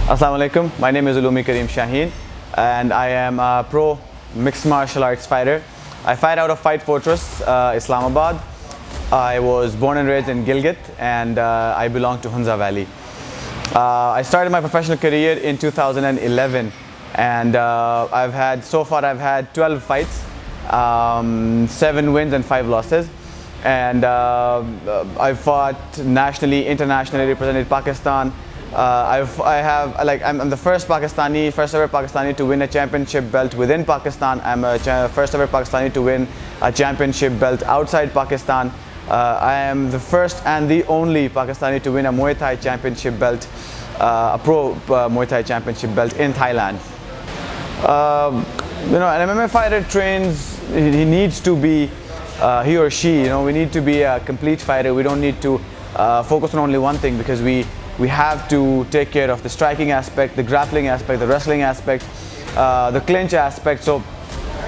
Assalamu alaikum. My name is Uloomi Karim Shaheen and I am a pro mixed martial arts fighter. I fight out of Fight Fortress, Islamabad. I was born and raised in Gilgit and I belong to Hunza Valley. I started my professional career in 2011 and so far I've had 12 fights, 7 wins and 5 losses. And I've fought nationally, internationally, represented Pakistan. I'm the first ever Pakistani to win a championship belt within Pakistan. I'm a first ever Pakistani to win a championship belt outside Pakistan. I am the first and the only Pakistani to win a Muay Thai championship belt, a pro Muay Thai championship belt in Thailand. An MMA fighter trains, he needs to be, he or she, we need to be a complete fighter. We don't need to focus on only one thing, because we have to take care of the striking aspect, the grappling aspect, the wrestling aspect, the clinch aspect. So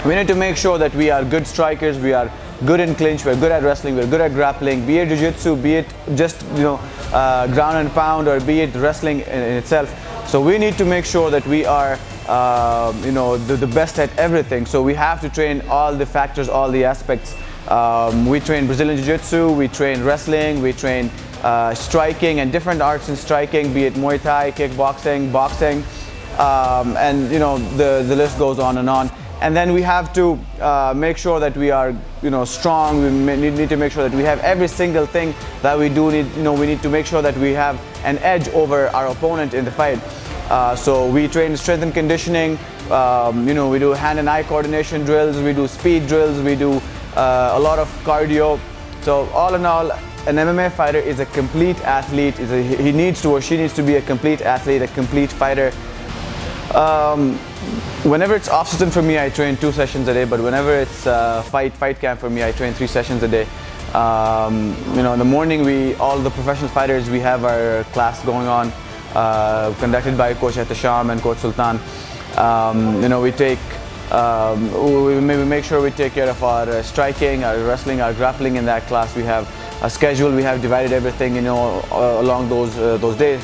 we need to make sure that we are good strikers, we are good in clinch, we're good at wrestling, we're good at grappling, be it jiu-jitsu, be it just ground and pound, or be it wrestling in itself. So we need to make sure that we are the best at everything. So we have to train all the factors, all the aspects. We train Brazilian Jiu-Jitsu, we train wrestling, we train striking and different arts in striking, be it Muay Thai, kickboxing, boxing, and the list goes on and on. And then we have to make sure that we are strong. We need to make sure that we have every single thing that we do. We need to make sure that we have an edge over our opponent in the fight. So we train strength and conditioning. We do hand and eye coordination drills. We do speed drills. We do a lot of cardio. So all in all, an MMA fighter is a complete athlete. He needs to, or she needs to be a complete athlete, a complete fighter. Whenever it's off season for me, I train 2 sessions a day. But whenever it's fight camp for me, I train 3 sessions a day. In the morning, all the professional fighters, we have our class going on, conducted by Coach Ehtisham and Coach Sultan. We make sure we take care of our striking, our wrestling, our grappling in that class. We have a schedule. We have divided everything, along those days.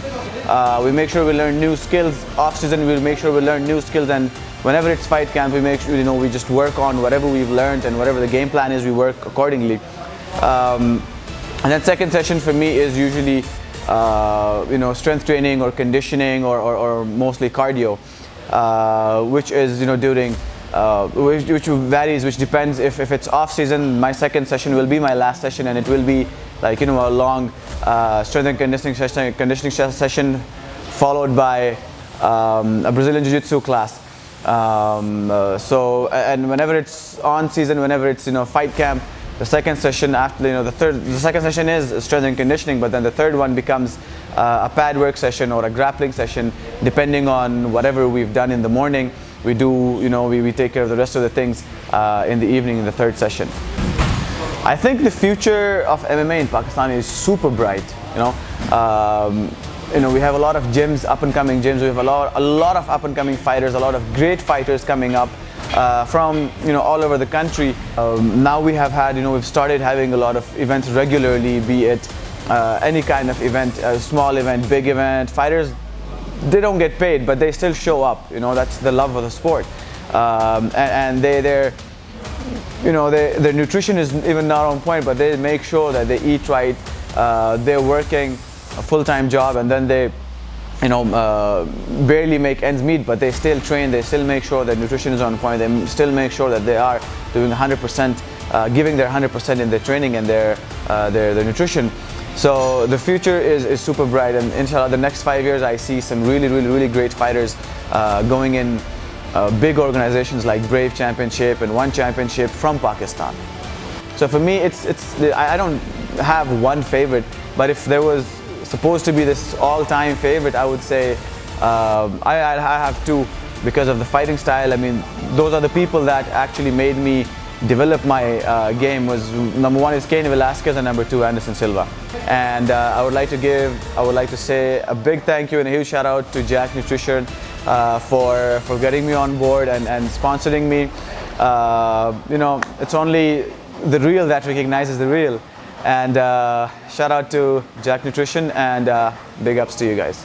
We make sure we learn new skills. Off season, we'll make sure we learn new skills, and whenever it's fight camp, we make sure we just work on whatever we've learned, and whatever the game plan is, we work accordingly. And then second session for me is usually strength training or conditioning, or mostly cardio, which is during which varies, which depends. If it's off season, my second session will be my last session, and it will be like a long strength and conditioning session, followed by a Brazilian Jiu-Jitsu class. And whenever it's on season, whenever it's fight camp, the second session after the second session is strength and conditioning, but then the third one becomes a pad work session or a grappling session, depending on whatever we've done in the morning. We do, we take care of the rest of the things in the evening in the third session. I think the future of MMA in Pakistan is super bright. We have a lot of gyms, up and coming gyms. We have a lot of up and coming fighters, a lot of great fighters coming up from all over the country. Now we have had, we've started having a lot of events regularly, be it any kind of event, a small event, big event. Fighters, they don't get paid, but they still show up. That's the love of the sport, and their nutrition is even not on point, but they make sure that they eat right. They're working a full-time job, and then they barely make ends meet, but they still train. They still make sure that nutrition is on point. They still make sure that they are doing 100%, giving their 100% in their training and their nutrition. So the future is super bright, and inshallah the next 5 years I see some really great fighters going in big organizations like Brave Championship and One Championship from Pakistan. So for me, I don't have one favorite, but if there was supposed to be this all-time favorite, I would say I have 2, because of the fighting style. I mean, those are the people that actually made me develop my game. Was number 1 is Cain Velasquez, and number 2 Anderson Silva. And I would like to say a big thank you and a huge shout out to Jack Nutrition for getting me on board and sponsoring me. It's only the real that recognizes the real. And shout out to Jack Nutrition, and big ups to you guys.